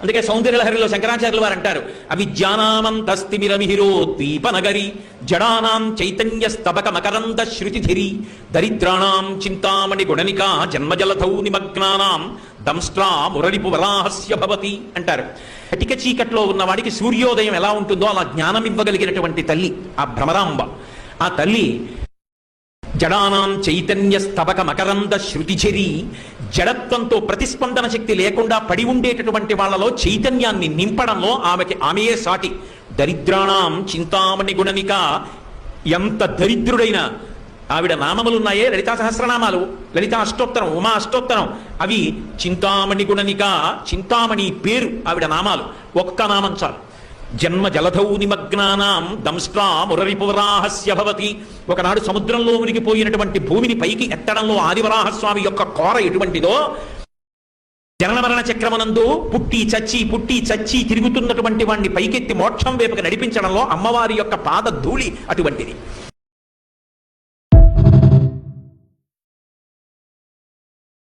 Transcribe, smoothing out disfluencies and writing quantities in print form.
అందుకే సౌందర్యలహరిలో శంకరాచార్యులు వారు అంటారు, అవిజ్ఞానామంతస్తిమిరమిహిరో ద్వీపనగరి జడానాం చైతన్య స్తబక మకరంద శృతిధిరి దరిద్రాణం చింతామణి గుణనికా జన్మజలధౌ నిమగ్నానాం దంష్ట్రా మురళిపు వరాహస్య భవతి అంటారు. కటిక చీకట్లో ఉన్నవాడికి సూర్యోదయం ఎలా ఉంటుందో అలా జ్ఞానం ఇవ్వగలిగినటువంటి తల్లి ఆ భ్రమరాంబ. ఆ తల్లి జడానాం చైతన్య స్తబక మకరంద శృతిఝరి, జడత్వంతో ప్రతిస్పందన శక్తి లేకుండా పడి ఉండేటటువంటి వాళ్ళలో చైతన్యాన్ని నింపడంలో ఆమెయే సాటి. దరిద్రాణం చింతామణి గుణనిక, ఎంత దరిద్రుడైన ఆవిడ నామములున్నాయే లలితా సహస్రనామాలు, లలితా అష్టోత్తరం, ఉమా అష్టోత్తరం, అవి చింతామణి గుణనిక, చింతామణి పేరు ఆవిడ నామాలు. ఒక్క నామం చాలు. జన్మ జలధౌ నిమగ్నానాం దంష్ట్రా మురరిపువరాహస్య భవతి. ఒకనాడు సముద్రంలో మునిగిపోయినటువంటి భూమిని పైకి ఎత్తడంలో ఆదివరాహస్వామి యొక్క కోర ఎటువంటిదో, జనన మరణ చక్రమునందు పుట్టి చచ్చి తిరుగుతున్నటువంటి వాడిని పైకెత్తి మోక్షం వైపుకి నడిపించడంలో అమ్మవారి యొక్క పాద ధూళి అటువంటిది.